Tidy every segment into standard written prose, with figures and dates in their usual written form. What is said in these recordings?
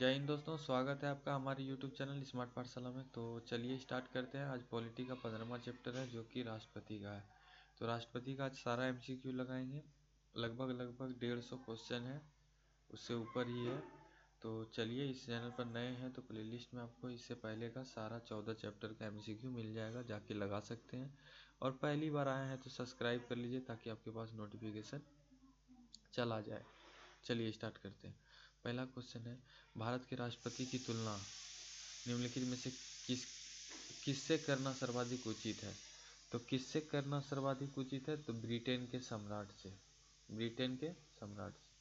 जय हिंद दोस्तों, स्वागत है आपका हमारे YouTube चैनल स्मार्ट पाठशाला में। तो चलिए स्टार्ट करते हैं। आज पॉलिटी का 15वां चैप्टर है जो कि राष्ट्रपति का है। तो राष्ट्रपति का आज सारा MCQ लगाएंगे। लगभग 150 क्वेश्चन है, उससे ऊपर ही है। तो चलिए, इस चैनल पर नए हैं तो प्लेलिस्ट में आपको इससे पहले का सारा 14 चैप्टर का MCQ मिल जाएगा, जाके लगा सकते हैं। और पहली बार आए हैं तो सब्सक्राइब कर लीजिए ताकि आपके पास नोटिफिकेशन चला जाए। चलिए स्टार्ट करते हैं। पहला क्वेश्चन है, भारत के राष्ट्रपति की तुलना निम्नलिखित में से किससे करना सर्वाधिक उचित है? तो किससे करना सर्वाधिक उचित है? तो ब्रिटेन के सम्राट से। ब्रिटेन के सम्राट से।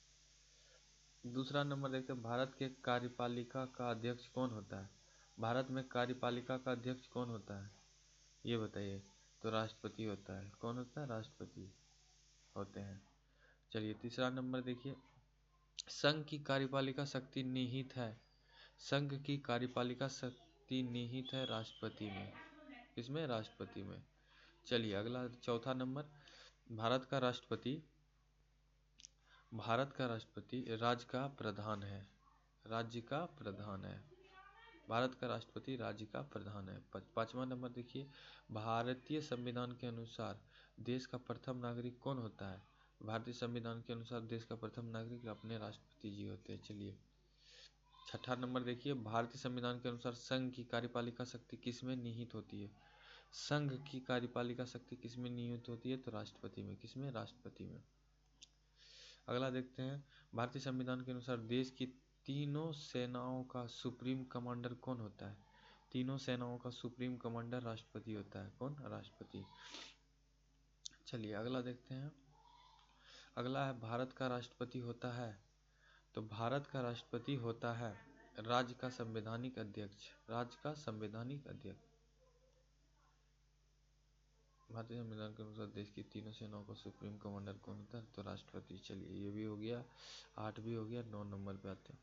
दूसरा नंबर देखते हैं, भारत के कार्यपालिका का अध्यक्ष कौन होता है? भारत में कार्यपालिका का अध्यक्ष कौन होता है, ये बताइए। तो राष्ट्रपति होता है। कौन होता है? राष्ट्रपति होते हैं। चलिए तीसरा नंबर देखिए, संघ की कार्यपालिका शक्ति निहित है। संघ की कार्यपालिका शक्ति निहित है राष्ट्रपति में। किसमें? राष्ट्रपति में। चलिए अगला चौथा नंबर, भारत का राष्ट्रपति राज्य का प्रधान है। राज्य का प्रधान है। भारत का राष्ट्रपति राज्य का प्रधान है। पांचवा नंबर देखिए, भारतीय संविधान के अनुसार देश का प्रथम नागरिक कौन होता है? भारतीय संविधान के अनुसार देश का प्रथम नागरिक अपने राष्ट्रपति जी होते हैं। चलिए छठा नंबर देखिए, भारतीय संविधान के अनुसार संघ की कार्यपालिका शक्ति किसमें निहित होती है? संघ की कार्यपालिका शक्ति किसमें निहित होती है? तो राष्ट्रपति में। किसमें? राष्ट्रपति में। अगला देखते हैं, भारतीय संविधान के अनुसार देश की तीनों सेनाओं का सुप्रीम कमांडर कौन होता है? तीनों सेनाओं का सुप्रीम कमांडर राष्ट्रपति होता है। कौन? राष्ट्रपति। चलिए अगला देखते हैं। अगला है, भारत का राष्ट्रपति होता है। तो भारत का राष्ट्रपति होता है राज्य का संवैधानिक अध्यक्ष। राज्य का संवैधानिक अध्यक्ष। भारतीय संविधान के अनुसार देश की तीनों सेनाओं का सुप्रीम कमांडर कौन होता है? तो राष्ट्रपति। चलिए ये भी हो गया, 8 भी हो गया। 9 नंबर पे आते हैं।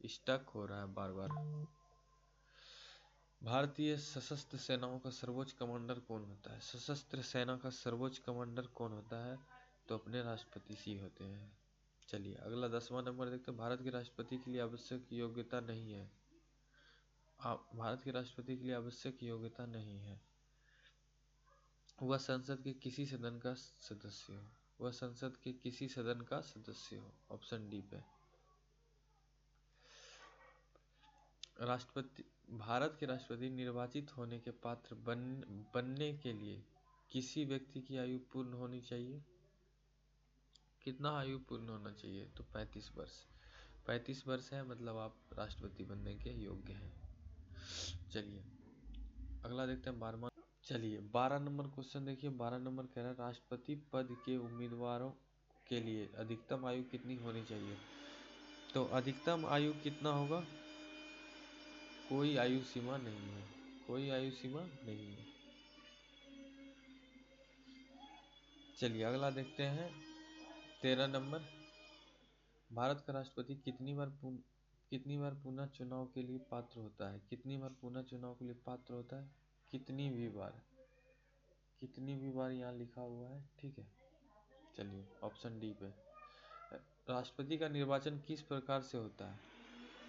स्टक हो रहा है बार बार। भारतीय सशस्त्र सेनाओं का सर्वोच्च कमांडर कौन होता है? सशस्त्र सेना का सर्वोच्च कमांडर कौन होता है? तो अपने राष्ट्रपति ही होते हैं। चलिए अगला 10वां नंबर देखते हैं, भारत के राष्ट्रपति के लिए आवश्यक योग्यता नहीं है। भारत के राष्ट्रपति के लिए आवश्यक योग्यता नहीं है। वह संसद के किसी सदन का सदस्य हो। वह संसद के किसी सदन का सदस्य हो। ऑप्शन डी पे। राष्ट्रपति, भारत के राष्ट्रपति निर्वाचित होने के पात्र बनने के लिए किसी व्यक्ति की आयु पूर्ण होनी चाहिए। कितना आयु पूर्ण होना चाहिए? तो 35 वर्ष। 35 वर्ष है मतलब आप राष्ट्रपति बनने के योग्य हैं। चलिए अगला देखते हैं 12वां। चलिए 12 नंबर क्वेश्चन देखिए। 12 नंबर कह रहा है, राष्ट्रपति पद के उम्मीदवारों के लिए अधिकतम आयु कितनी होनी चाहिए? तो अधिकतम आयु कितना होगा? कोई आयु सीमा नहीं है। कोई आयु सीमा नहीं है। चलिए अगला देखते हैं 13 नंबर, भारत का राष्ट्रपति कितनी बार पुनः चुनाव के लिए पात्र होता है? कितनी बार पुनः चुनाव के लिए पात्र होता है? कितनी भी बार। कितनी भी बार यहाँ लिखा हुआ है, ठीक है। चलिए ऑप्शन डी पे। राष्ट्रपति का निर्वाचन किस प्रकार से होता है?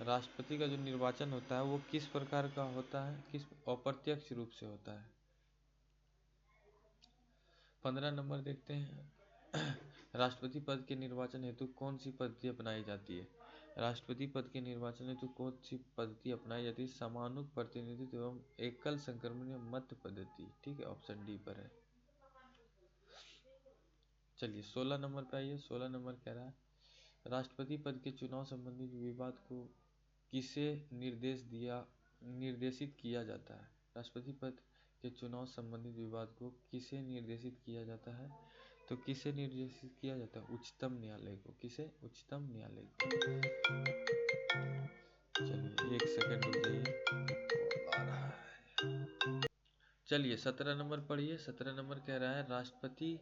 राष्ट्रपति का जो निर्वाचन होता है वो किस प्रकार का होता है? किस अप्रत्यक्ष रूप से होता है। 15 नंबर देखते हैं, राष्ट्रपति पद के निर्वाचन हेतु कौन सी पद्धति अपनाई जाती है? राष्ट्रपति पद के निर्वाचन हेतु कौन सी पद्धति अपनाई जाती है? समानुक प्रतिनिधित्व एवं एकल संक्रमणीय मत पद्धति। ठीक है, ऑप्शन डी पर है। चलिए 16 नंबर पे आइए। 16 नंबर कह रहा है, राष्ट्रपति पद के चुनाव संबंधी विवाद को किसे निर्देशित किया जाता है? राष्ट्रपति पद के चुनाव संबंधित विवाद को किसे निर्देशित किया जाता है? तो किसे निर्देशित किया जाता है? उच्चतम न्यायालय को। किसे? उच्चतम न्यायालय को। चलिए 1 सेकंड रुक जाइए। चलिए 17 नंबर पढ़िए। 17 नंबर कह रहा है, राष्ट्रपति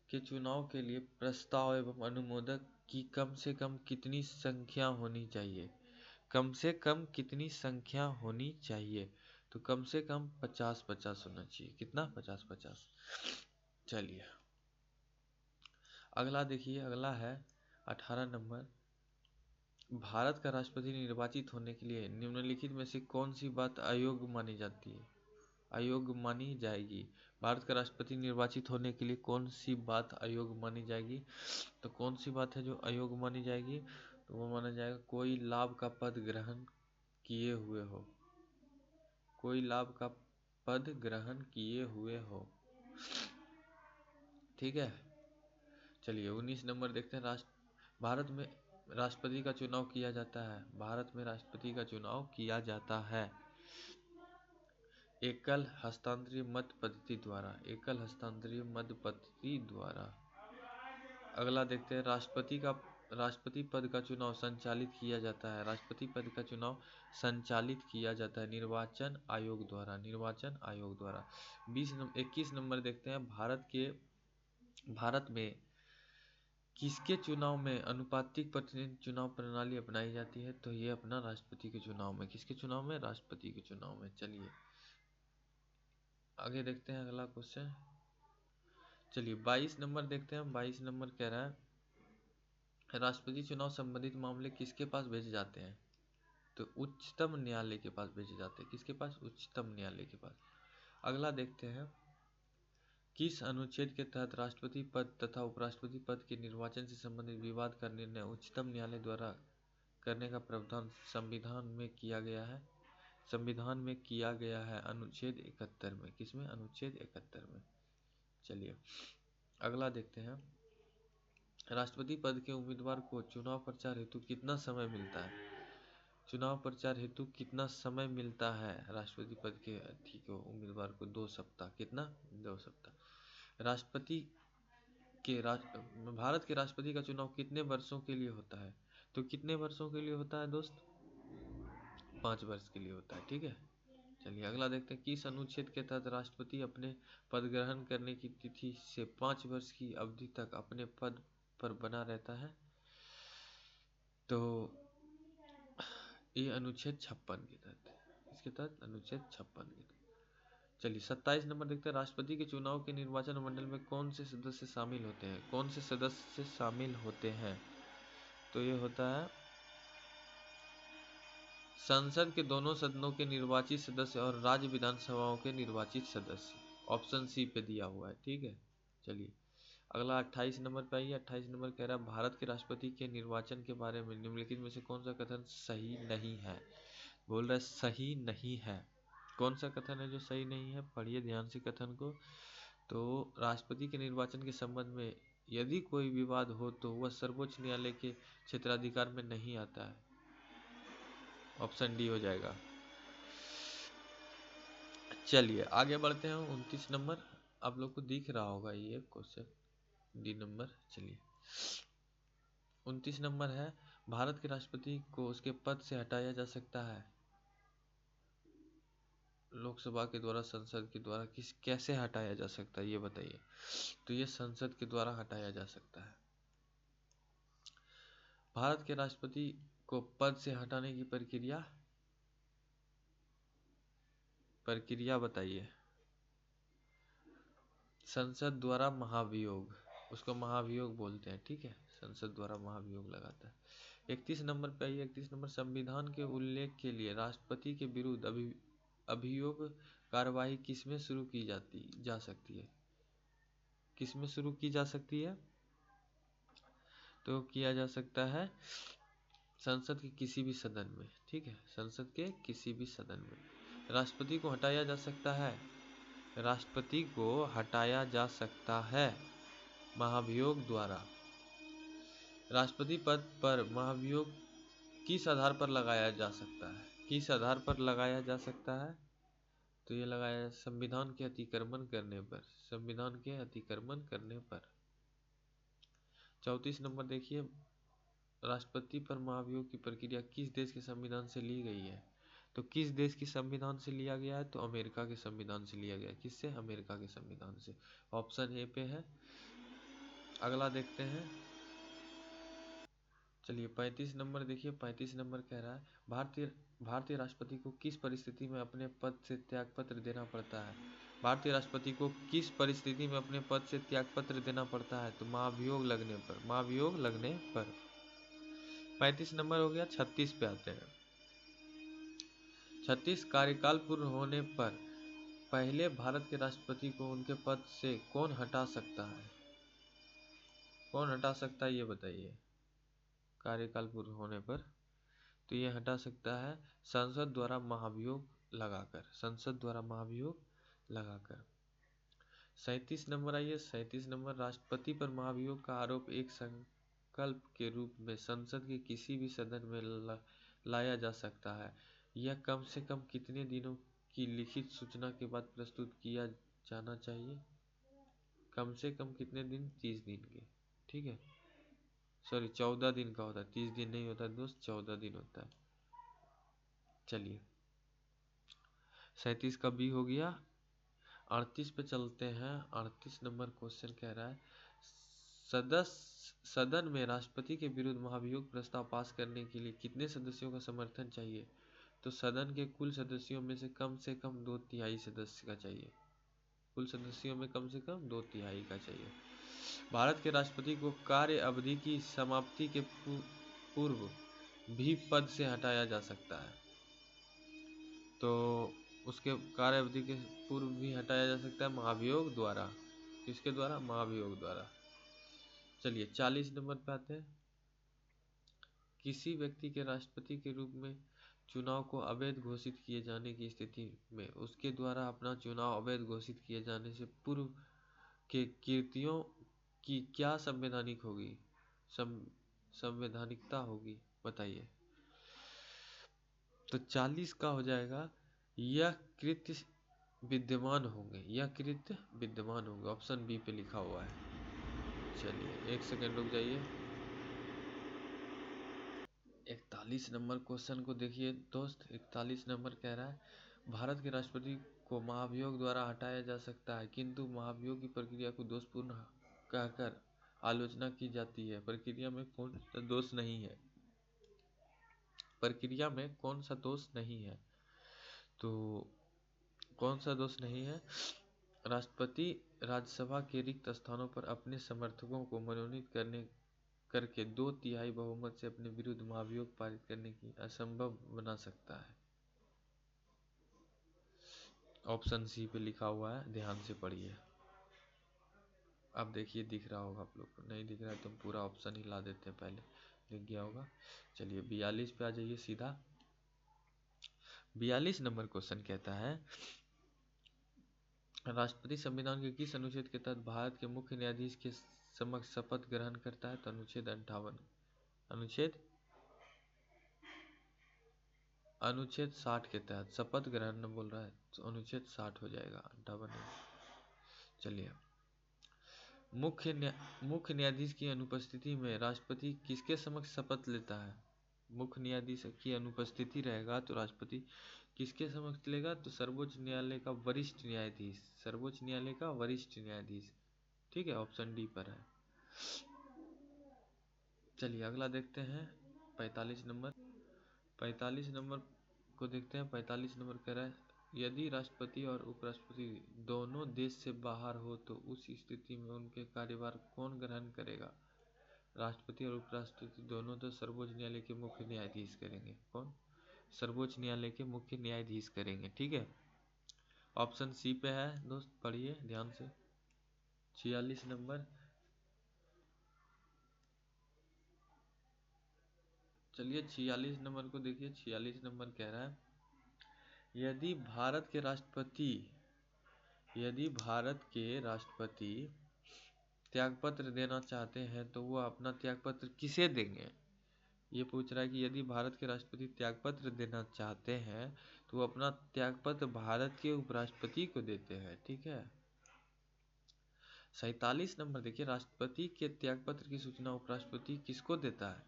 के चुनाव के लिए प्रस्ताव एवं अनुमोदक की कम से कम कितनी संख्या होनी चाहिए? कम से कम कितनी संख्या होनी चाहिए? तो कम से कम 50-50 होना चाहिए। कितना? 50-50। चलिए अगला देखिए। अगला है 18 नंबर, भारत का राष्ट्रपति निर्वाचित होने के लिए निम्नलिखित में से कौन सी बात अयोग्य मानी जाती है, अयोग्य मानी जाएगी? भारत का राष्ट्रपति निर्वाचित होने के लिए कौन सी बात अयोग्य मानी जाएगी? तो कौन सी बात है जो अयोग्य मानी जाएगी? तो वो माना जाएगा कोई लाभ का पद ग्रहण किए हुए हो, कोई लाभ का पद ग्रहण किए हुए हो। ठीक है, चलिए 19 नंबर देखते हैं। भारत में राष्ट्रपति का चुनाव किया जाता है, भारत में राष्ट्रपति का चुनाव किया जाता है एकल हस्तांतरीय मत पद्धति द्वारा, एकल हस्तांतरीय मत पद्धति द्वारा। अगला देखते हैं, राष्ट्रपति पद का चुनाव संचालित किया जाता है, राष्ट्रपति पद का चुनाव संचालित किया जाता है निर्वाचन आयोग द्वारा, निर्वाचन आयोग द्वारा। 21 नंबर देखते हैं, भारत में किसके चुनाव में अनुपातिक प्रतिनिधि चुनाव प्रणाली अपनाई जाती है? तो ये अपना राष्ट्रपति के चुनाव में। किसके चुनाव में? राष्ट्रपति के चुनाव में। चलिए आगे देखते हैं अगला क्वेश्चन। चलिए 22 नंबर देखते हैं। 22 नंबर कह रहा है राष्ट्रपति चुनाव संबंधित मामले किसके पास भेजे जाते हैं? तो उच्चतम न्यायालय के पास भेजे जाते हैं। किसके पास? उच्चतम न्यायालय के पास। अगला देखते हैं, किस अनुच्छेद के तहत राष्ट्रपति पद तथा उपराष्ट्रपति पद के निर्वाचन से संबंधित विवाद का निर्णय उच्चतम न्यायालय द्वारा करने का प्रावधान संविधान में किया गया है? संविधान में किया गया है अनुच्छेद 71 में। किसमें? अनुच्छेद 71 में। चलिए अगला देखते हैं, राष्ट्रपति पद के उम्मीदवार को चुनाव प्रचार हेतु कितना समय मिलता है? चुनाव प्रचार हेतु कितना समय मिलता है राष्ट्रपति पद के उम्मीदवार को? 2 सप्ताह। कितना? 2 सप्ताह। भारत के राष्ट्रपति का चुनाव कितने वर्षों के लिए होता है? तो कितने वर्षों के लिए होता है दोस्त? 5 वर्ष के लिए होता है। ठीक है, चलिए अगला देखते हैं, किस अनुच्छेद के तहत राष्ट्रपति अपने पद ग्रहण करने की तिथि से 5 वर्ष की अवधि तक अपने पद पर बना रहता है? तो ये अनुच्छेद 56 के तहत। इसके तहत अनुच्छेद 56 के तहत। चलिए 27 नंबर देखते हैं, राष्ट्रपति के चुनाव के निर्वाचन मंडल में कौन से सदस्य शामिल होते हैं? कौन से सदस्य शामिल होते हैं? तो ये होता है संसद के दोनों सदनों के निर्वाचित सदस्य और राज्य विधानसभाओं के निर्वाचित सदस्य। ऑप्शन सी पे दिया हुआ है। ठीक है, चलिए अगला 28 नंबर पे आइए। 28 नंबर कह रहा है, भारत के राष्ट्रपति के निर्वाचन के बारे में निम्नलिखित में से कौन सा कथन सही नहीं है? बोल रहा है सही नहीं है। कौन सा कथन है जो सही नहीं है? पढ़िए ध्यान से कथन को। तो राष्ट्रपति के निर्वाचन के संबंध में यदि कोई विवाद हो तो वह सर्वोच्च न्यायालय के क्षेत्राधिकार में नहीं आता है। ऑप्शन डी हो जाएगा। चलिए आगे बढ़ते हैं। 29 नंबर आप लोग को दिख रहा होगा ये क्वेश्चन, डी नंबर। चलिए 29 नंबर है, भारत के राष्ट्रपति को उसके पद से हटाया जा सकता है लोकसभा के द्वारा, संसद के द्वारा, कैसे हटाया जा सकता है ये बताइए? तो ये संसद के द्वारा हटाया जा सकता है। भारत के राष्ट्रपति को पद से हटाने की प्रक्रिया बताइए? संसद द्वारा महाभियोग, उसको महाभियोग बोलते हैं। ठीक है, संसद द्वारा महाभियोग लगाता है। 31 नंबर पे आइए। 31 नंबर, संविधान के उल्लेख के लिए राष्ट्रपति के विरुद्ध अभियोग कार्यवाही किसमें शुरू की जा सकती है? किसमें शुरू की जा सकती है? तो किया जा सकता है संसद के किसी भी सदन में। ठीक है, संसद के किसी भी सदन में राष्ट्रपति को हटाया जा सकता है। राष्ट्रपति को हटाया जा सकता है महाभियोग द्वारा। राष्ट्रपति पद पर महाभियोग किस आधार पर लगाया जा सकता है? किस आधार पर लगाया जा सकता है? तो ये लगाया संविधान के अतिक्रमण करने पर, संविधान के अतिक्रमण करने पर। 34 नंबर देखिए, राष्ट्रपति पर महाभियोग की प्रक्रिया किस देश के संविधान से ली गई है? तो किस देश के संविधान से लिया गया है? तो अमेरिका के संविधान से लिया गया है। किससे? अमेरिका के संविधान से। ऑप्शन ए पे है। अगला देखते हैं। चलिए 35 नंबर देखिए। 35 नंबर कह रहा है, भारतीय राष्ट्रपति को किस परिस्थिति में अपने पद से त्यागपत्र देना पड़ता है? भारतीय राष्ट्रपति को किस परिस्थिति में अपने पद से त्यागपत्र देना पड़ता है? तो महाभियोग लगने पर, महाभियोग लगने पर। 35 नंबर हो गया। 36 पे आते हैं। 36 कार्यकाल पूर्ण होने पर पहले भारत के राष्ट्रपति को उनके पद से कौन हटा सकता है? कौन हटा सकता है ये बताइए। कार्यकाल पूर्ण होने पर तो ये हटा सकता है संसद द्वारा महाभियोग लगाकर। संसद द्वारा महाभियोग लगाकर। 37 नंबर आइए। 37 नंबर, राष्ट्रपति पर महाभियोग का आरोप एक संकल्प के रूप में संसद के किसी भी सदन में लाया जा सकता है। यह कम से कम कितने दिनों की लिखित सूचना के बाद प्रस्तुत किया जाना चाहिए? कम से कम कितने दिन? 30 दिन के। ठीक है, सॉरी 14 दिन का होता है, 30 दिन नहीं होता दोस्त, 14 दिन होता है। चलिए 37 का बी हो गया। 38 पे चलते हैं। 38 नंबर क्वेश्चन कह रहा है सदन में राष्ट्रपति के विरुद्ध महाभियोग प्रस्ताव पास करने के लिए कितने सदस्यों का समर्थन चाहिए? तो सदन के कुल सदस्यों में से कम 2/3 सदस्य का चाहिए। कुल सदस्यों में कम से कम 2/3 का चाहिए। भारत के राष्ट्रपति को कार्य अवधि की समाप्ति के पूर्व भी पद से हटाया जा सकता है। तो उसके कार्य अवधि के पूर्व भी हटाया जा सकता है महाभियोग द्वारा। किसके द्वारा? महाभियोग द्वारा। चलिए 40 नंबर पे आते हैं। किसी व्यक्ति के राष्ट्रपति के रूप में चुनाव को अवैध घोषित किए जाने की स्थिति में उसके द्वारा अपना चुनाव अवैध घोषित किए जाने से पूर्व के कृत्यों की क्या संवैधानिक होगी? संवैधानिकता होगी, बताइए। तो 40 का हो जाएगा यह कृत्य विद्यमान होंगे। यह कृत्य विद्यमान होंगे, ऑप्शन बी पे लिखा हुआ है। चलिए 1 सेकेंड रुक जाइए। 41 नंबर क्वेश्चन को देखिए दोस्त। 41 नंबर कह रहा है भारत के राष्ट्रपति को महाभियोग द्वारा हटाया जा सकता है, किंतु महाभियोग की प्रक्रिया को दोषपूर्ण कहकर आलोचना की जाती है। प्रक्रिया में कौन सा दोष नहीं है? प्रक्रिया में कौन सा दोष नहीं है? तो कौन सा दोष नहीं है? राष्ट्रपति राज्यसभा के रिक्त स्थानों पर अपने समर्थकों को मनोनीत करके 2/3 बहुमत से अपने विरुद्ध महाभियोग पारित करने की असंभव बना सकता है। ऑप्शन सी पे लिखा हुआ है, ध्यान से पढ़िए। अब देखिए दिख रहा होगा आप लोग को, नहीं दिख रहा है तो हम पूरा ऑप्शन ही ला देते हैं, पहले दिख गया होगा। चलिए 42 पे आ जाइए सीधा। 42 नंबर क्वेश्चन कहता है राष्ट्रपति संविधान के किस अनुच्छेद के तहत भारत के मुख्य न्यायाधीश के समक्ष शपथ ग्रहण करता है? तो अनुच्छेद 58। अनुच्छेद 60 के तहत शपथ ग्रहण न बोल रहा है, तो अनुच्छेद 60 हो जाएगा, 58। चलिए मुख्य न्यायाधीश की अनुपस्थिति में राष्ट्रपति किसके समक्ष शपथ लेता है? मुख्य न्यायाधीश की अनुपस्थिति रहेगा तो राष्ट्रपति किसके समक्ष लेगा? तो सर्वोच्च न्यायालय का वरिष्ठ न्यायाधीश। सर्वोच्च न्यायालय का वरिष्ठ न्यायाधीश। ठीक है, ऑप्शन डी पर है। चलिए अगला देखते हैं 45 नंबर। 45 नंबर को देखते हैं। 45 नंबर कह रहा है यदि राष्ट्रपति और उपराष्ट्रपति दोनों देश से बाहर हो तो उस स्थिति में उनके कार्यभार कौन ग्रहण करेगा? राष्ट्रपति और उपराष्ट्रपति दोनों तो सर्वोच्च न्यायालय के मुख्य न्यायाधीश करेंगे। कौन? सर्वोच्च न्यायालय के मुख्य न्यायाधीश करेंगे। ठीक है, ऑप्शन सी पे है दोस्त, पढ़िए ध्यान से। 46 नंबर। चलिए 46 नंबर को देखिए। 46 नंबर कह रहा है यदि भारत के राष्ट्रपति त्यागपत्र देना चाहते हैं तो वह अपना त्यागपत्र किसे देंगे? ये पूछ रहा है कि यदि भारत के राष्ट्रपति त्यागपत्र देना चाहते हैं तो वो अपना त्यागपत्र भारत के उपराष्ट्रपति को देते हैं। ठीक है। 47 नंबर देखिए राष्ट्रपति के त्यागपत्र की सूचना उपराष्ट्रपति किसको देता है?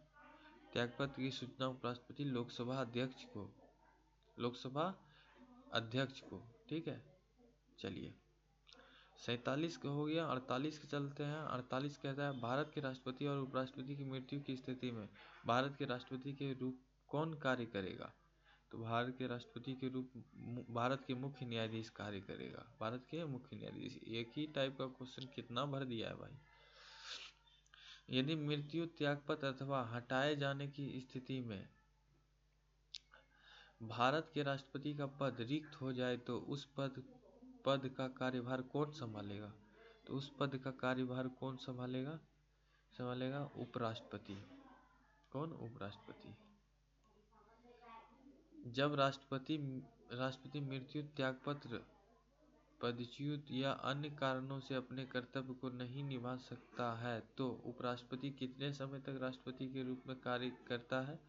त्यागपत्र की सूचना उपराष्ट्रपति लोकसभा अध्यक्ष को। ठीक है, चलिए 47 का हो गया। 48 के चलते हैं। 48 कहता है भारत के राष्ट्रपति और उपराष्ट्रपति की मृत्यु की स्थिति में भारत के राष्ट्रपति के रूप कौन कार्य करेगा? तो भारत के राष्ट्रपति के रूप भारत के मुख्य न्यायाधीश कार्य करेगा। भारत के मुख्य न्यायाधीश। एक ही टाइप का क्वेश्चन कितना भर दिया है भाई। यदि मृत्यु, त्यागपत्र अथवा हटाए जाने की स्थिति में भारत के राष्ट्रपति का पद रिक्त हो जाए तो उस पद का कार्यभार कौन संभालेगा? तो उस पद का कार्यभार कौन संभालेगा? उपराष्ट्रपति। कौन? उपराष्ट्रपति। जब राष्ट्रपति मृत्यु, त्यागपत्र, पदच्युत या अन्य कारणों से अपने कर्तव्य को नहीं निभा सकता है तो उपराष्ट्रपति कितने समय तक राष्ट्रपति के रूप में कार्य करता है?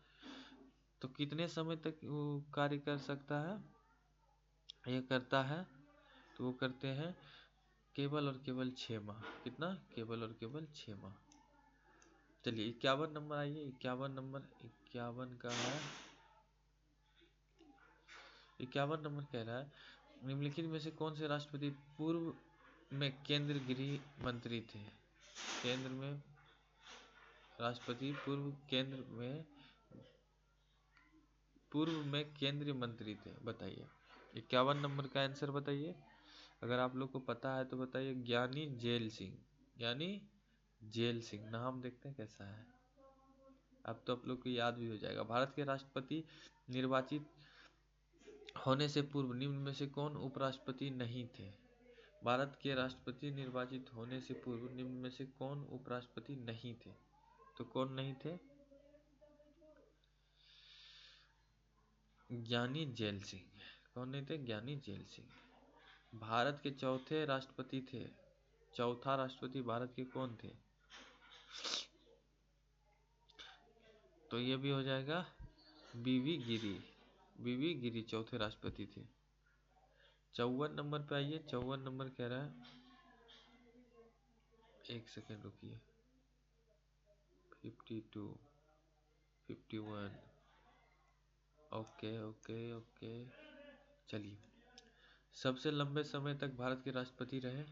तो कितने समय तक वो कार्य कर सकता है? ये करता है तो वो करते हैं केवल और केवल 6 माह। कितना? केवल और केवल 6 माह। चलिए 51 नंबर आइए। 51 नंबर 51 का है। 51 नंबर कह रहा है निम्नलिखित में से कौन से राष्ट्रपति पूर्व में केंद्रीय गृह मंत्री थे? केंद्र में राष्ट्रपति पूर्व में केंद्रीय मंत्री थे, बताइए। 51 नंबर का आंसर बताइए। अगर आप लोग को पता है तो बताइए। ज्ञानी जेल सिंह। ज्ञानी जेल सिंह। नाम देखते हैं कैसा है। अब तो आप लोग को याद भी हो जाएगा। भारत के राष्ट्रपति निर्वाचित होने से पूर्व निम्न में से कौन उपराष्ट्रपति नहीं थे? भारत के राष्ट्रपति निर्वाचित होने से पूर्व निम्न में से कौन उपराष्ट्रपति नहीं थे? तो कौन नहीं थे? ज्ञानी जेल सिंह। कौन नहीं थे? ज्ञानी जेल सिंह। भारत के चौथा राष्ट्रपति भारत के कौन थे? तो ये भी हो जाएगा बीवी गिरी। बीवी गिरी चौथे राष्ट्रपति थे। 54 नंबर पे आइए। 54 नंबर कह रहा है, एक सेकेंड रुकिए। 52 51 ओके। चलिए, सबसे लंबे समय तक भारत के राष्ट्रपति रहे?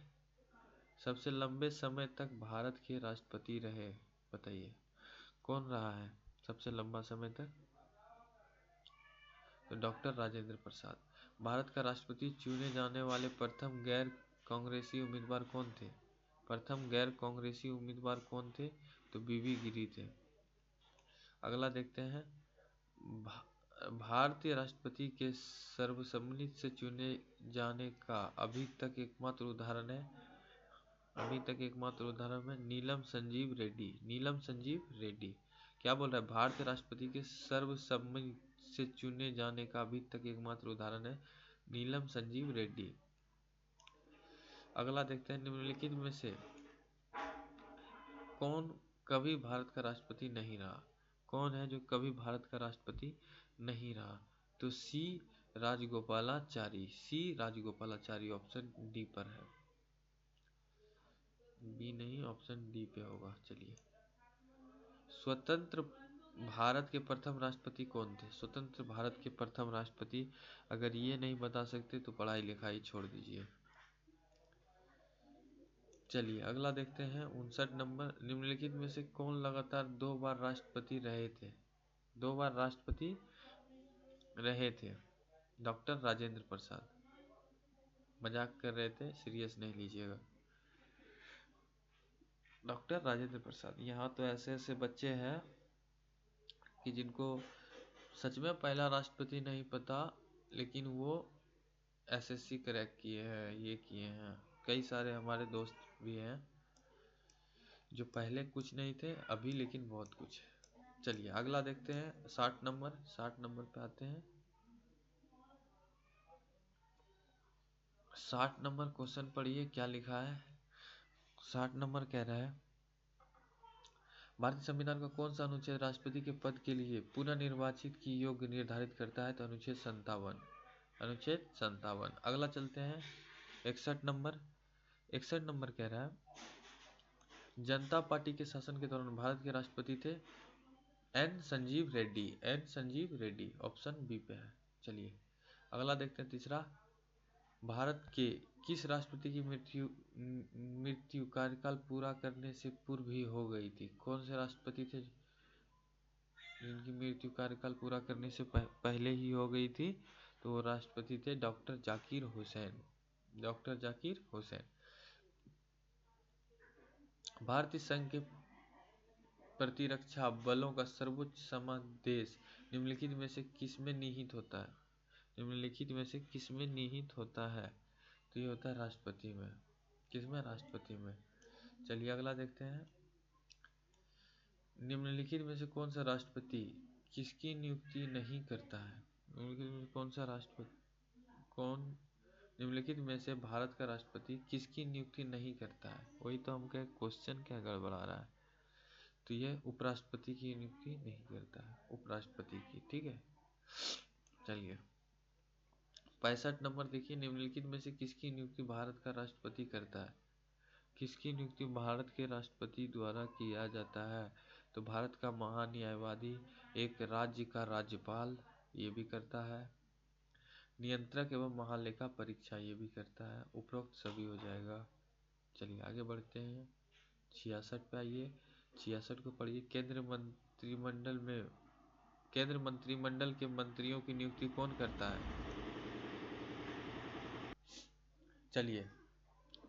सबसे लंबे समय तक भारत के राष्ट्रपति रहे, बताइए कौन रहा है सबसे लंबा समय तक? तो डॉक्टर राजेंद्र प्रसाद। भारत का राष्ट्रपति चुने जाने वाले प्रथम गैर कांग्रेसी उम्मीदवार कौन थे? प्रथम गैर कांग्रेसी उम्मीदवार कौन थे? तो बीवी गिरी थे। अगला देखते हैं। भारतीय राष्ट्रपति के सर्वसम्मति से चुने जाने का अभी तक एकमात्र उदाहरण है नीलम संजीव रेड्डी। नीलम संजीव रेड्डी। क्या बोल रहा है? भारतीय राष्ट्रपति के सर्वसम्मति से चुने जाने का अभी तक एकमात्र उदाहरण है नीलम संजीव रेड्डी। अगला देखते हैं। निम्नलिखित में से कौन कभी भारत का राष्ट्रपति नहीं रहा? कौन है जो कभी भारत का राष्ट्रपति नहीं रहा? तो सी राजगोपालाचारी। सी राजगोपालाचारी ऑप्शन डी पर है। बी नहीं, ऑप्शन डी पे होगा। चलिए, स्वतंत्र भारत के प्रथम राष्ट्रपति कौन थे? स्वतंत्र भारत के प्रथम राष्ट्रपति अगर ये नहीं बता सकते तो पढ़ाई लिखाई छोड़ दीजिए। चलिए अगला देखते हैं। 59 नंबर। निम्नलिखित में से कौन लगातार 2 बार राष्ट्रपति रहे थे? 2 बार राष्ट्रपति रहे थे? डॉक्टर राजेंद्र प्रसाद। मजाक कर रहे थे, सीरियस नहीं लीजिएगा। डॉक्टर राजेंद्र प्रसाद। यहाँ तो ऐसे बच्चे हैं कि जिनको सच में पहला राष्ट्रपति नहीं पता, लेकिन वो एसएससी क्रैक किए हैं, ये किए हैं। कई सारे हमारे दोस्त भी हैं जो पहले कुछ नहीं थे, अभी लेकिन बहुत कुछ है। चलिए अगला देखते हैं। 60 नंबर। 60 नंबर पे आते हैं। 60 नंबर क्वेश्चन पढ़िए क्या लिखा है। 60 नंबर कह रहा है भारतीय संविधान का कौन सा अनुच्छेद राष्ट्रपति के पद के लिए पुनः निर्वाचित की योग्य निर्धारित करता है? तो अनुच्छेद 57। अनुच्छेद 57। अगला चलते हैं। 61 नंबर। 61 नंबर कह रहा है जनता पार्टी के शासन के दौरान भारत के राष्ट्रपति थे N Sanjiva Reddy. N Sanjiva Reddy option B पे है। चलिए अगला देखते हैं। तीसरा, भारत के किस राष्ट्रपति की मृत्यु कार्यकाल पूरा करने से पूर्व ही हो गई थी? कौन से राष्ट्रपति थे जिनकी मृत्यु कार्यकाल पूरा करने से पहले ही हो गई थी? तो वो राष्ट्रपति थे डॉक्टर जाकिर हुसैन। डॉक्टर जाकिर हुसैन। भारतीय संघ के प्रतिरक्षा बलों का सर्वोच्च समादेश निम्नलिखित में से किसमें निहित होता है? निम्नलिखित में से किसमें निहित होता है? तो ये होता है राष्ट्रपति में। किसमें? राष्ट्रपति में। चलिए अगला देखते हैं। निम्नलिखित में से कौन सा राष्ट्रपति किसकी नियुक्ति नहीं करता है? निम्नलिखित में कौन सा राष्ट्रपति निम्नलिखित में से भारत का राष्ट्रपति किसकी नियुक्ति नहीं करता है? वही तो हम कहे क्वेश्चन क्या गड़बड़ा रहा है। तो ये उपराष्ट्रपति की नियुक्ति नहीं करता है, उपराष्ट्रपति की। ठीक है, चलिए 65 नंबर देखिए। निम्नलिखित में से किसकी नियुक्ति भारत का राष्ट्रपति करता है? किसकी नियुक्ति भारत के राष्ट्रपति द्वारा किया जाता है? तो भारत का महान्यायवादी, एक राज्य का राज्यपाल ये भी करता है, नियंत्रक एवं महालेखा परीक्षा ये भी करता है। उपरोक्त सभी हो जाएगा। चलिए आगे बढ़ते हैं। 66 पे आइए। 66 को पढ़िए। केंद्र मंत्रिमंडल के मंत्रियों की नियुक्ति कौन करता है? चलिए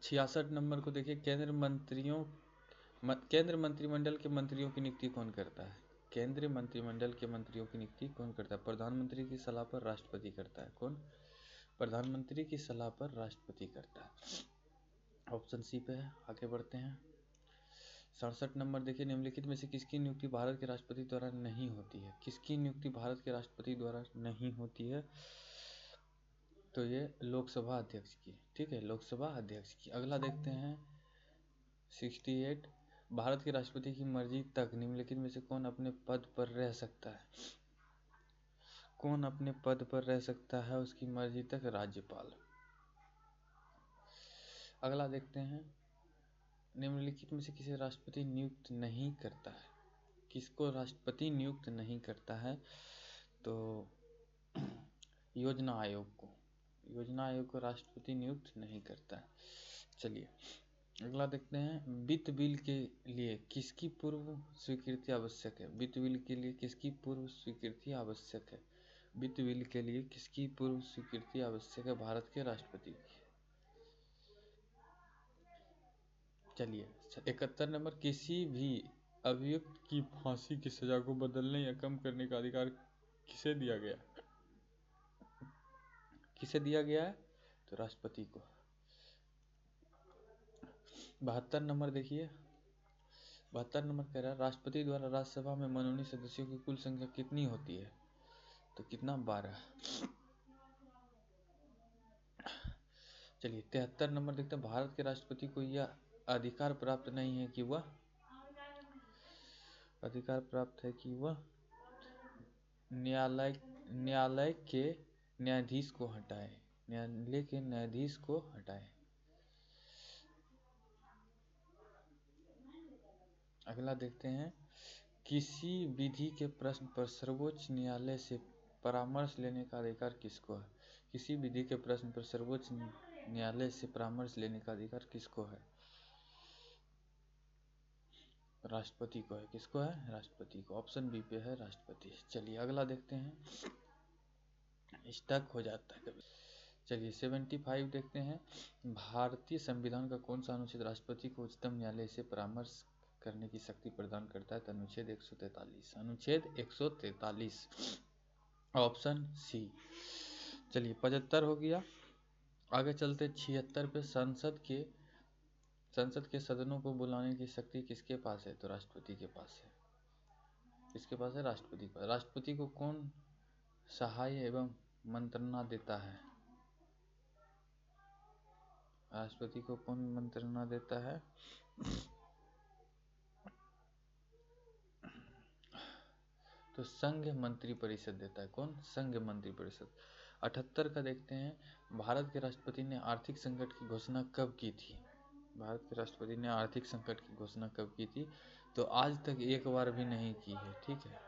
66 नंबर को देखिए। केंद्र मंत्रिमंडल के मंत्रियों की नियुक्ति कौन करता है? केंद्रीय मंत्रिमंडल के मंत्रियों की नियुक्ति कौन करता है? प्रधानमंत्री की सलाह पर राष्ट्रपति करता है। कौन? प्रधानमंत्री की सलाह पर राष्ट्रपति करता है। ऑप्शन सी पे है। आगे बढ़ते हैं। 67 नंबर देखिए। निम्नलिखित में से किसकी नियुक्ति भारत के राष्ट्रपति द्वारा नहीं होती है? किसकी नियुक्ति भारत के राष्ट्रपति द्वारा नहीं होती है? तो ये लोकसभा अध्यक्ष की। ठीक है, लोकसभा अध्यक्ष की। अगला देखते हैं 68। भारत के राष्ट्रपति की मर्जी तक निम्नलिखित में से कौन अपने पद पर रह सकता है? कौन अपने पद पर रह सकता है उसकी मर्जी तक? राज्यपाल। अगला देखते हैं। निम्नलिखित में से किसे राष्ट्रपति नियुक्त नहीं करता है? किसको राष्ट्रपति नियुक्त नहीं करता है? तो योजना आयोग को राष्ट्रपति नियुक्त नहीं करता है। चलिए अगला देखते हैं। वित्त बिल के लिए किसकी पूर्व स्वीकृति आवश्यक है? वित्त बिल के लिए किसकी पूर्व स्वीकृति आवश्यक है? वित्त बिल के लिए किसकी पूर्व स्वीकृति आवश्यक है? भारत के राष्ट्रपति की। चलिए 71 नंबर। किसी भी अभियुक्त की फांसी की सजा को बदलने या कम करने का अधिकार किसे दिया गया? किसे दिया गया है? तो राष्ट्रपति को। 72 नंबर देखिए। 72 नंबर कह रहा है राष्ट्रपति द्वारा राज्यसभा में मनोनीत सदस्यों की कुल संख्या कितनी होती है? तो कितना? 12। चलिए 73 नंबर देखते हैं। भारत के राष्ट्रपति को यह अधिकार प्राप्त नहीं है कि वह न्यायालय के न्यायाधीश को हटाए। अगला देखते हैं। किसी विधि के प्रश्न पर सर्वोच्च न्यायालय से परामर्श लेने का अधिकार किसको है? किसी विधि के प्रश्न पर सर्वोच्च न्यायालय से परामर्श लेने का अधिकार किसको है? राष्ट्रपति को है। किसको है? राष्ट्रपति को। ऑप्शन बी पे है राष्ट्रपति। चलिए अगला देखते हैं। स्टक हो जाता है कभी। चलिए 75 देखते हैं। भारतीय संविधान का कौन सा अनुच्छेद राष्ट्रपति को उच्चतम न्यायालय से परामर्श करने की शक्ति प्रदान करता है? तो अनुच्छेद 143। अनुच्छेद 143 ऑप्शन सी। चलिए 75 हो गया। आगे चलते 76 पे। संसद के सदनों को बुलाने की शक्ति किसके पास है? तो राष्ट्रपति के पास है। किसके पास है? राष्ट्रपति के पास। राष्ट्रपति को कौन सहाय एवं मंत्रणा देता है? राष्ट्रपति को कौन मंत्रणा देता है? तो संघ मंत्री परिषद देता है। कौन? संघ मंत्री परिषद। 78 का देखते हैं। भारत के राष्ट्रपति ने आर्थिक संकट की घोषणा कब की थी? भारत के राष्ट्रपति ने आर्थिक संकट की घोषणा कब की थी? तो आज तक एक बार भी नहीं की है। ठीक है,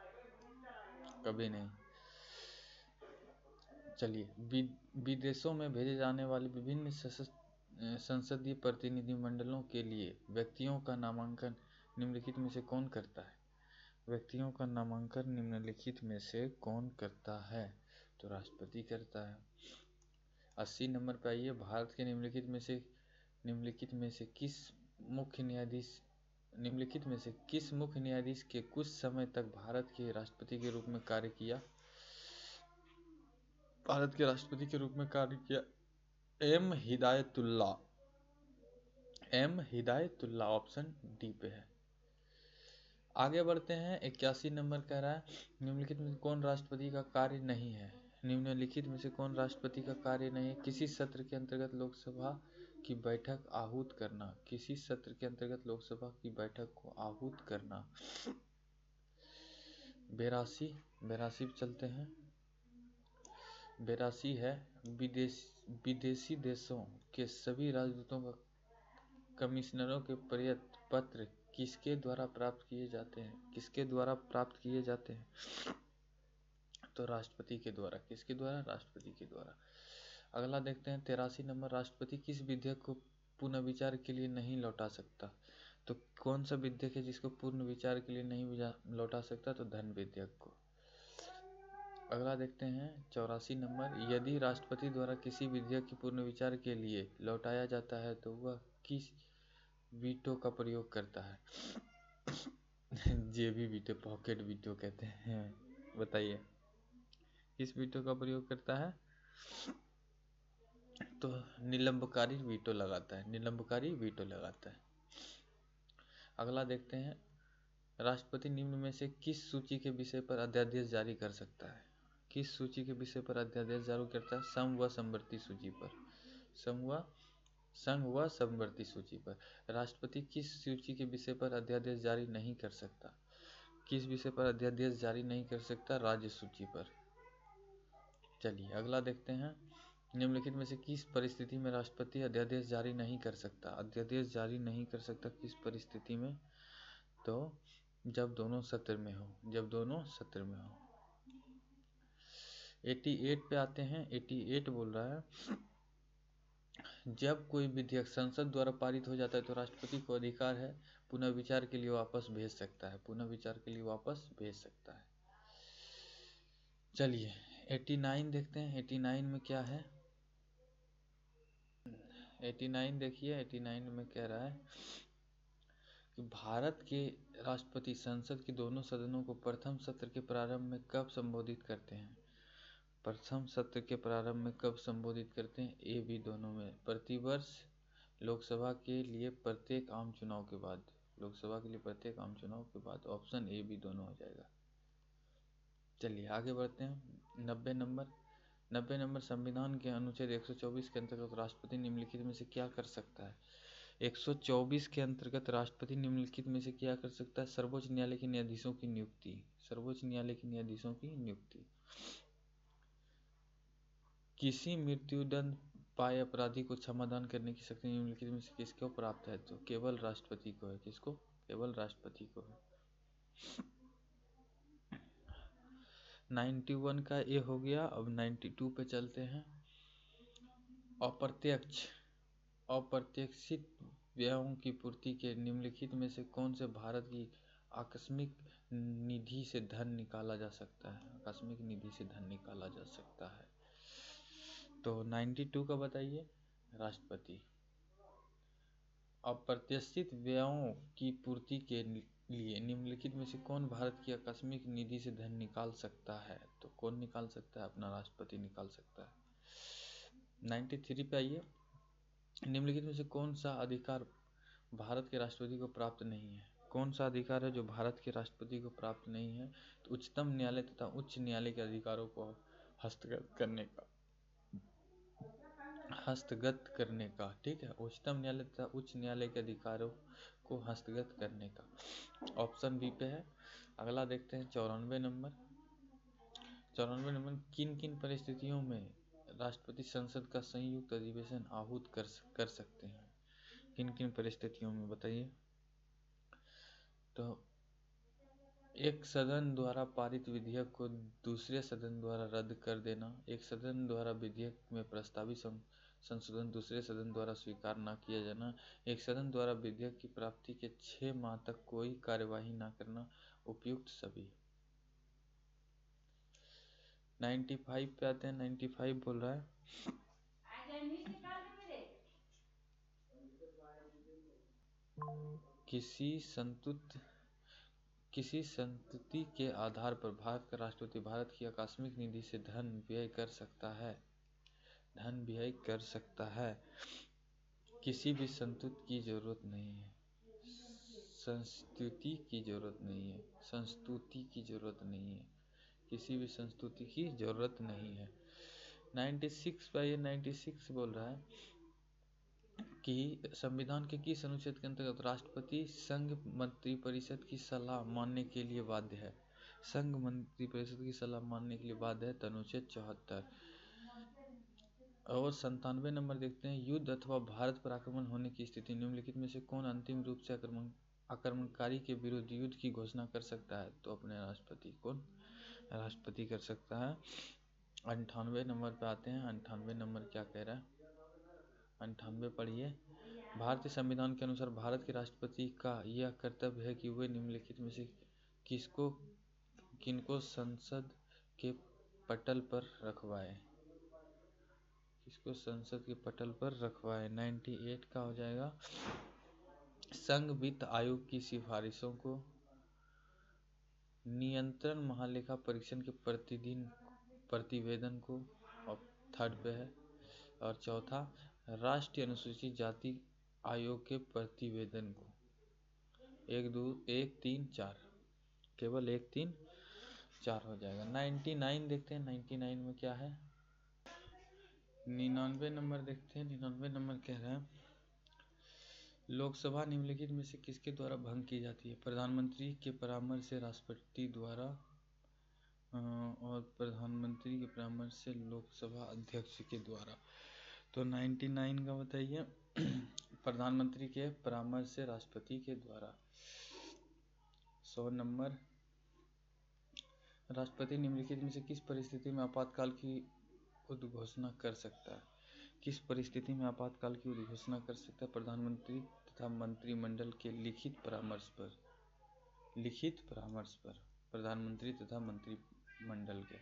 कभी नहीं। चलिए विदेशों में भेजे जाने वाले विभिन्न संसदीय प्रतिनिधिमंडलों के लिए व्यक्तियों का नामांकन निम्नलिखित में से कौन करता है? व्यक्तियों का नामांकन निम्नलिखित में से कौन करता है? तो राष्ट्रपति करता है। 80 नंबर पे आइए। भारत के निम्नलिखित में से किस मुख्य न्यायाधीश निम्नलिखित में से किस मुख्य न्यायाधीश के कुछ समय तक भारत के राष्ट्रपति के रूप में कार्य किया? भारत के राष्ट्रपति के रूप में कार्य किया M Hidayatullah. M Hidayatullah option D पे है। आगे बढ़ते हैं। 81 नंबर कह रहा है निम्नलिखित में कौन राष्ट्रपति का कार्य नहीं है? निम्नलिखित में से कौन राष्ट्रपति का कार्य नहीं है? किसी सत्र के अंतर्गत लोकसभा की बैठक आहूत करना। किसी सत्र के अंतर्गत लोकसभा की बैठक को आहूत करना। 82 पे चलते हैं। 82 है विदेशी देशों के सभी राजदूतों का कमिश्नरों के पत्र किसके द्वारा प्राप्त किए जाते हैं? किसके द्वारा प्राप्त किए जाते हैं? तो राष्ट्रपति के द्वारा। किसके द्वारा? राष्ट्रपति के द्वारा। अगला देखते हैं 83 नंबर। राष्ट्रपति किस विधेयक को पुनः विचार के लिए नहीं लौटा सकता? तो कौन सा विधेयक है जिसको पूर्ण विचार के लिए नहीं लौटा सकता? तो धन विधेयक को। अगला देखते हैं 84 नंबर। यदि राष्ट्रपति द्वारा किसी विधेयक के पूर्ण विचार के लिए लौटाया जाता है तो वह किस वीटो का प्रयोग करता है? जेबी वीटो, पॉकेट वीटो कहते हैं। बताइए किस वीटो का प्रयोग करता है? तो निलंबकारी वीटो लगाता है। निलंबकारी वीटो लगाता है। अगला देखते हैं। राष्ट्रपति निम्न में से किस सूची के विषय पर अध्यादेश जारी कर सकता है? किस सूची के विषय पर अध्यादेश जारी करता है? सम व समवर्ती सूची पर। संघ व समवर्ती सूची पर। राष्ट्रपति किस सूची के विषय पर अध्यादेश जारी नहीं कर सकता? किस विषय पर अध्यादेश जारी नहीं कर सकता? राज्य सूची पर। चलिए अगला देखते हैं। निम्नलिखित में से किस परिस्थिति में राष्ट्रपति अध्यादेश जारी नहीं कर सकता? अध्यादेश जारी नहीं कर सकता किस परिस्थिति में? तो जब दोनों सत्र में हो। जब दोनों सत्र में हो। 88 पे आते हैं। 88 बोल रहा है जब कोई विधेयक संसद द्वारा पारित हो जाता है तो राष्ट्रपति को अधिकार है पुनः विचार के लिए वापस भेज सकता है। पुनः विचार के लिए वापस भेज सकता है। चलिए 89 देखते हैं। 89 में क्या है? 89 देखिए। 89 में कह रहा है कि भारत के राष्ट्रपति संसद के दोनों सदनों को प्रथम सत्र के प्रारंभ में कब संबोधित करते हैं? प्रथम सत्र के प्रारंभ में कब संबोधित करते हैं? ए बी दोनों में। प्रतिवर्ष लोकसभा के लिए प्रत्येक आम चुनाव के बाद। लोकसभा के लिए प्रत्येक आम चुनाव के बाद। ऑप्शन ए बी दोनों हो जाएगा। चलिए आगे बढ़ते हैं। 90 नंबर। 90 नंबर। संविधान के अनुच्छेद 124 के अंतर्गत राष्ट्रपति निम्नलिखित में से क्या कर सकता है? 124 के अंतर्गत राष्ट्रपति निम्नलिखित में से क्या कर सकता है? सर्वोच्च न्यायालय के न्यायाधीशों की नियुक्ति। सर्वोच्च न्यायालय के न्यायाधीशों की नियुक्ति। किसी मृत्युदंड पाए अपराधी को क्षमादान करने की शक्ति निम्नलिखित में से किसको प्राप्त है? तो केवल राष्ट्रपति को है। किसको? केवल राष्ट्रपति को है। 91 का ये हो गया। अब 92 पे चलते हैं। अप्रत्याशित व्ययों की पूर्ति के निम्नलिखित में से कौन से भारत की आकस्मिक निधि से धन निकाला जा सकता है? आकस्मिक निधि से धन निकाला जा सकता है। तो 92 का बताइए। राष्ट्रपति। अप्रत्याशित व्ययों की पूर्ति के लिए निम्नलिखित में से कौन भारत की आकस्मिक निधि से धन निकाल सकता है? तो कौन निकाल सकता है? अपना राष्ट्रपति निकाल सकता है। 93 पे आइए। निम्नलिखित में से कौन सा अधिकार भारत के राष्ट्रपति को प्राप्त नहीं है? कौन सा अधिकार है जो भारत के राष्ट्रपति को प्राप्त नहीं है? तो उच्चतम न्यायालय तथा उच्च न्यायालय के अधिकारों को हस्तगत करने का। हस्तगत करने का। ठीक है। उच्चतम न्यायालय तथा उच्च न्यायालय के अधिकारों को हस्तगत करने का। ऑप्शन बी पे है। अगला देखते हैं 94 नंबर। 94 नंबर। किन किन परिस्थितियों में राष्ट्रपति संसद का संयुक्त अधिवेशन आहूत कर सकते हैं? किन किन परिस्थितियों में बताइए। तो एक सदन द्वारा पारित विधेयक को दूसरे सदन द्वारा रद्द कर देना। एक सदन द्वारा विधेयक में प्रस्तावित संशोधन दूसरे सदन द्वारा स्वीकार न किया जाना। एक सदन द्वारा विधेयक की प्राप्ति के 6 माह तक कोई कार्यवाही न करना। उपयुक्त सभी। 95 पे आते हैं। 95 बोल रहा है किसी संतति के आधार पर भारत का राष्ट्रपति भारत की आकस्मिक निधि से धन व्यय कर सकता है। किसी भी संस्तुति की जरूरत नहीं है। किसी भी संस्तुति की जरूरत नहीं है। 96 बोल रहा है कि संविधान के किस अनुच्छेद के अंतर्गत राष्ट्रपति संघ मंत्रिपरिषद की सलाह मानने के लिए बाध्य है। संघ मंत्रिपरिषद की सलाह मानने के लिए बाध्य है, तो अनुच्छेद 74। और 97 नंबर देखते हैं, युद्ध अथवा भारत पर आक्रमण होने की स्थिति निम्नलिखित में से कौन अंतिम रूप से आक्रमणकारी के विरुद्ध युद्ध की घोषणा कर सकता है। तो अपने राष्ट्रपति कर सकता है। 98 नंबर पे आते हैं। 98 नंबर क्या कह रहा है, 98 पढ़िए। भारतीय संविधान के अनुसार भारत के राष्ट्रपति का यह कर्तव्य है कि वे निम्नलिखित में से किनको संसद के पटल पर रखवाए। 98 का हो जाएगा, संघ वित्त आयोग की सिफारिशों को, नियंत्रण महालेखा परीक्षण के प्रतिवेदन को, और थर्ड पे है। और चौथा, राष्ट्रीय अनुसूचित जाति आयोग के प्रतिवेदन को। 1 3 4, केवल 1 3 4 हो जाएगा। 99 देखते हैं, 99 में क्या है। 99 नंबर देखते हैं। 99 नंबर कह रहा है, लोकसभा निम्नलिखित में से किसके द्वारा भंग की जाती है। प्रधानमंत्री के परामर्श से राष्ट्रपति द्वारा, और प्रधानमंत्री के परामर्श से लोकसभा अध्यक्ष के द्वारा। तो 99 का बताइए। प्रधानमंत्री के परामर्श से राष्ट्रपति के द्वारा। 100 नंबर, राष्ट्रपति निम्नलिखित में से किस परिस्थिति में आपातकाल की उद्घोषणा कर सकता है। किस परिस्थिति में आपातकाल की उद्घोषणा कर सकता है। प्रधानमंत्री तथा मंत्रिमंडल के लिखित परामर्श पर प्रधानमंत्री तथा मंत्रिमंडल के।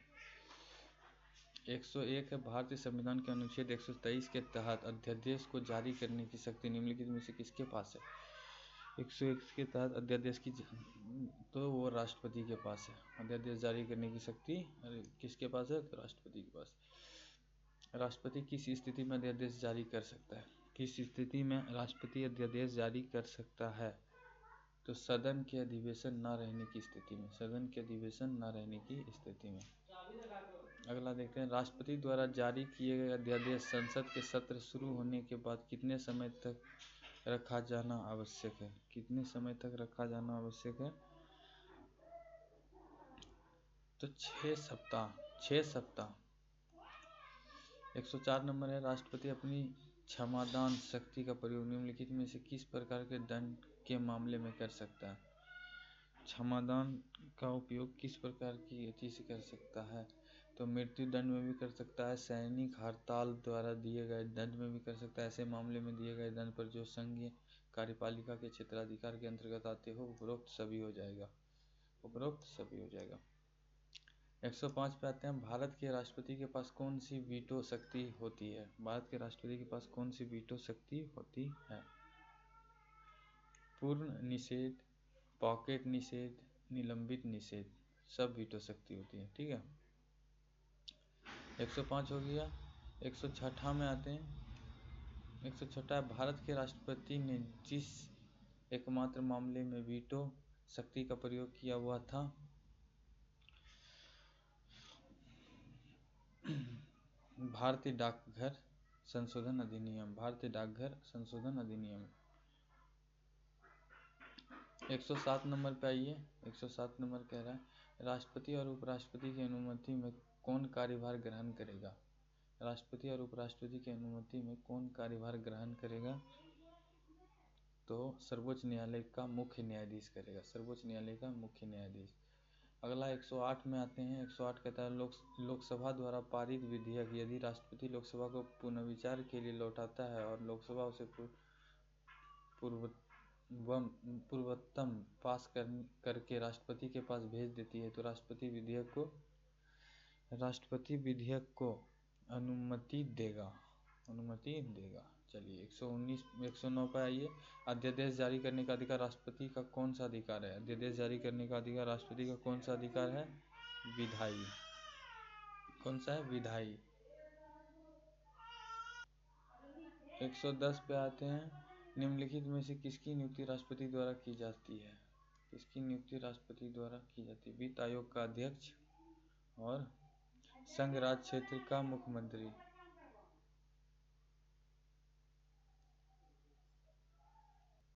101 है, भारतीय संविधान के अनुच्छेद 123 के तहत अध्यादेश को जारी करने की शक्ति निम्नलिखित में से किसके पास है। 101 के तहत अध्यादेश की, तो वो राष्ट्रपति के पास है। अध्यादेश जारी करने की शक्ति किसके पास है, तो राष्ट्रपति के पास। राष्ट्रपति किस स्थिति में अध्यादेश जारी कर सकता है। किस स्थिति में राष्ट्रपति अध्यादेश जारी कर सकता है, तो सदन के अधिवेशन न रहने की स्थिति में। अगला देखते हैं, राष्ट्रपति द्वारा जारी किए गए अध्यादेश संसद के सत्र शुरू होने के बाद कितने समय तक रखा जाना आवश्यक है। कितने समय तक रखा जाना आवश्यक है, तो 6 सप्ताह। 104 नंबर है, राष्ट्रपति अपनी क्षमादान शक्ति का प्रयोग निम्नलिखित में से किस प्रकार के दंड के मामले में कर सकता है। क्षमादान का उपयोग किस प्रकार की चीज से कर सकता है, तो मृत्यु दंड में भी कर सकता है, सैनिक हड़ताल द्वारा दिए गए दंड में भी कर सकता है। ऐसे मामले में दिए गए दंड पर जो संघीय कार्यपालिका के क्षेत्राधिकार के अंतर्गत आते हो, उपरोक्त सभी हो जाएगा। 105 पे आते हैं, भारत के राष्ट्रपति के पास कौन सी वीटो शक्ति होती है। भारत के राष्ट्रपति के पास कौन सी वीटो शक्ति होती है। पूर्ण निषेध, पॉकेट निषेध, निलंबित निषेध, सब वीटो शक्ति होती है। ठीक है, 105 हो गया। 106 में आते हैं। 106, भारत के राष्ट्रपति ने जिस एकमात्र मामले में वीटो शक्ति का प्रयोग किया हुआ था, भारतीय डाकघर संशोधन अधिनियम। 107 नंबर पे आइए। 107 नंबर कह रहा है, राष्ट्रपति और उपराष्ट्रपति की अनुमति में कौन कार्यभार ग्रहण करेगा। राष्ट्रपति और उपराष्ट्रपति की अनुमति में कौन कार्यभार ग्रहण करेगा, तो सर्वोच्च न्यायालय का मुख्य न्यायाधीश करेगा। अगला 108 में आते हैं। 108 कहता है, लोकसभा द्वारा पारित विधेयक यदि राष्ट्रपति लोकसभा को पुनर्विचार के लिए लौटाता है और लोकसभा उसे पूर्वोत्तम पास करके राष्ट्रपति के पास भेज देती है, तो राष्ट्रपति विधेयक को अनुमति देगा। अनुमति देगा। चलिए 119 109 पे आइए। अध्यादेश जारी करने का अधिकार राष्ट्रपति का कौन सा अधिकार है? अध्यादेश जारी करने का अधिकार राष्ट्रपति का कौन सा अधिकार है? विधायी। कौन सा है? विधायी। 110 पे आते हैं। निम्नलिखित में से किसकी नियुक्ति राष्ट्रपति द्वारा की जाती है? किसकी नियुक्ति राष्ट्रपति द्वारा की जाती है? वित्त आयोग का अध्यक्ष और संघ राज्य क्षेत्र का मुख्यमंत्री।